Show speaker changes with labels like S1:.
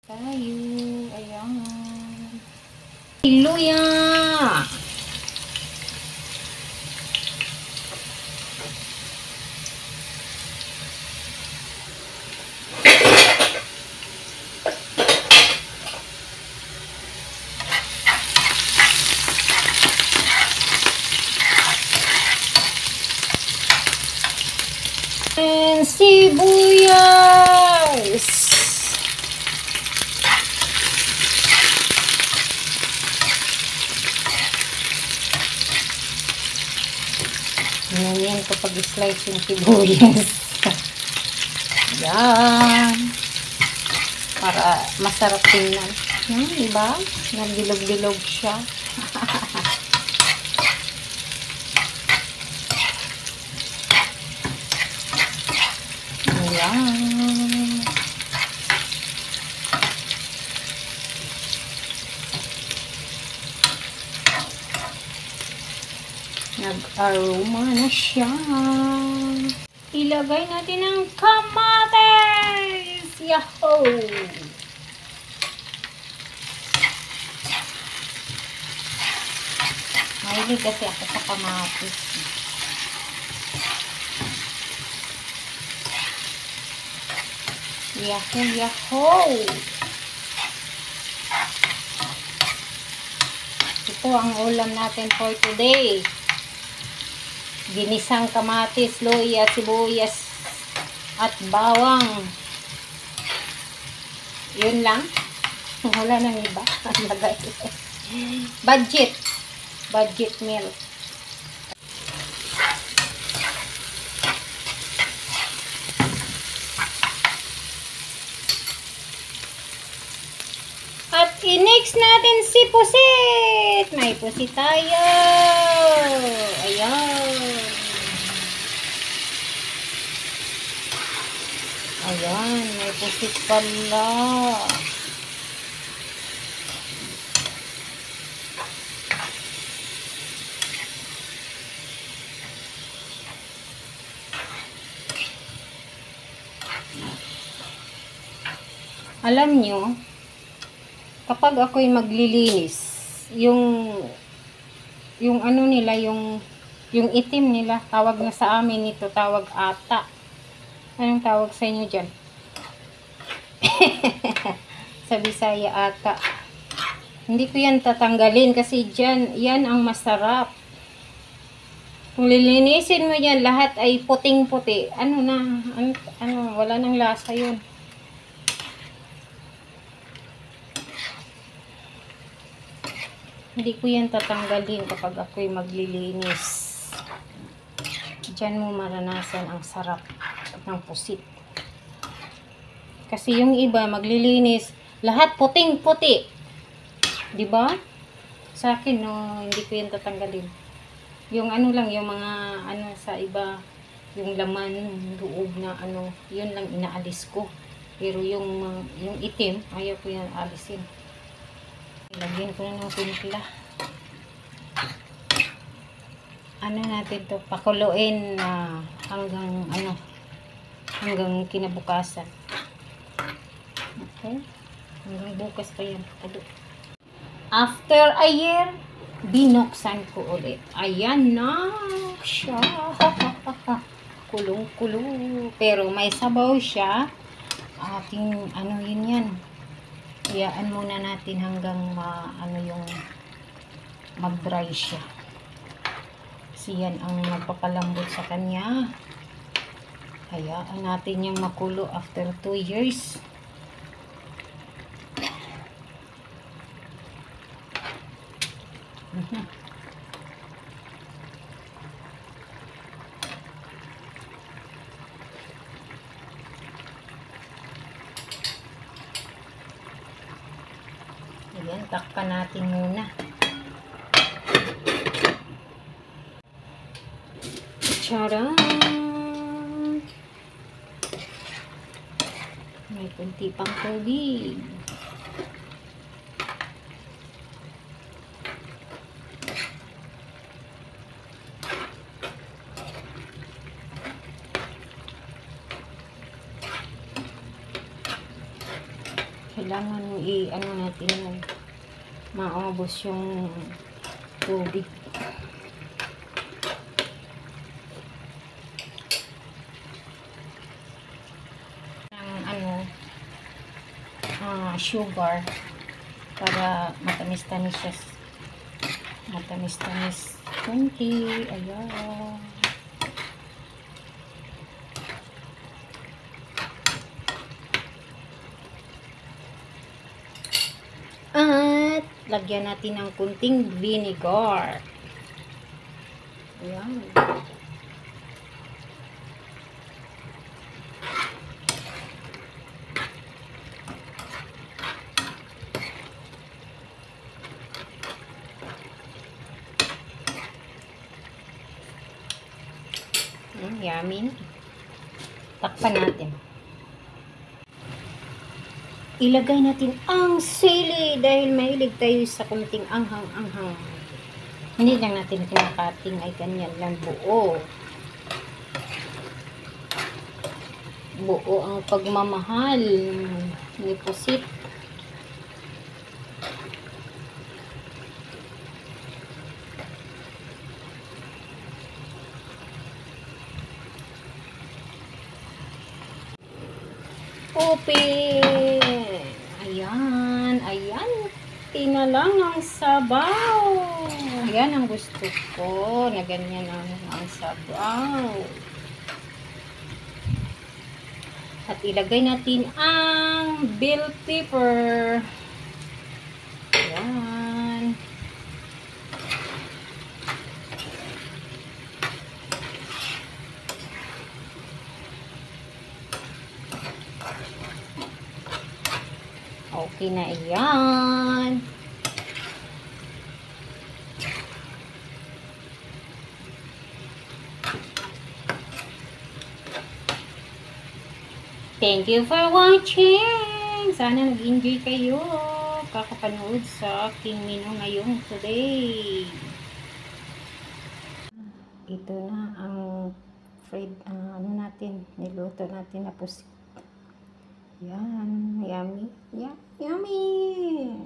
S1: Tayo, ayan. Luya! And sibuyas! Ganyan kapag slice yung sibuyas. Yan. Para masarap tingnan. Diba? Nagbilog-bilog siya. Yan. Nag-aroma na siya. Ilagay natin ang kamatis. Yahoo! Mahilig kasi ako sa kamatis. Yahoo! Yahoo! Ito ang ulam natin for today. Ginisang kamatis, luya, sibuyas, at bawang. Yun lang. Wala nang iba. Budget. Budget meal. At i-next natin si pusit. May pusit tayo. Ayan. Ayan, may pusit pala. Alam nyo, kapag ako'y maglilinis, yung ano nila, yung itim nila, tawag na sa amin ito, tawag ata. Anong tawag sa inyo dyan? Sa Bisaya ata. Hindi ko yan tatanggalin kasi dyan, yan ang masarap. Kung lilinisin mo yan, lahat ay puting-puti. Ano na, wala nang lasa yun. Hindi ko yan tatanggalin kapag ako'y maglilinis. Diyan mo maranasan ang sarap ng pusit. Kasi yung iba maglilinis, lahat puting-puti. 'Di ba? Sa akin no, hindi ko yan tatanggalin. Yung ano lang, yung mga ano sa iba, yung laman, loob na ano, yun lang inaalis ko. Pero yung itim, ayaw ko yan alisin. Lagyan ko na ng timpla. Ano natin to, pakuluin na hanggang kinabukasan. Okay? Hanggang bukas pa yan. After a year, binuksan ko ulit. Ayan na siya. Kulong-kulong. Pero may sabaw siya. Ating ano yun yan. Iyaan muna natin hanggang mag-dry siya. Kasi yan ang magpapalambot sa kanya. Hayaan natin yung makulo after 2 years. Ayan, takpan natin muna. Charan! May kunti pang tubig. kailangan ano natin yung maubos yung tubig. Ang sugar para matamis-tamis siya. Matamis-tamis kunti. Ayan. At lagyan natin ng kunting vinegar. Ayan. Yummy. Takpan natin. Ilagay natin ang sili dahil mahilig tayo sa kunting anghang-anghang. Hindi lang natin kinakating ay ganyan lang buo. Buo ang pagmamahal ni Pusit. Open! Ayan, ayan. Tinalang ang sabaw. Ayan ang gusto ko. Na ganyan ang sabaw. At ilagay natin ang bell pepper. Ayan. Okay na iyan. Thank you for watching. Sana nag-enjoy kayo kakapanood sa aking menu ngayong today. Ito na ang fried, ano natin, niluto natin na pusit. Yan, yummy. Yeah, yummy.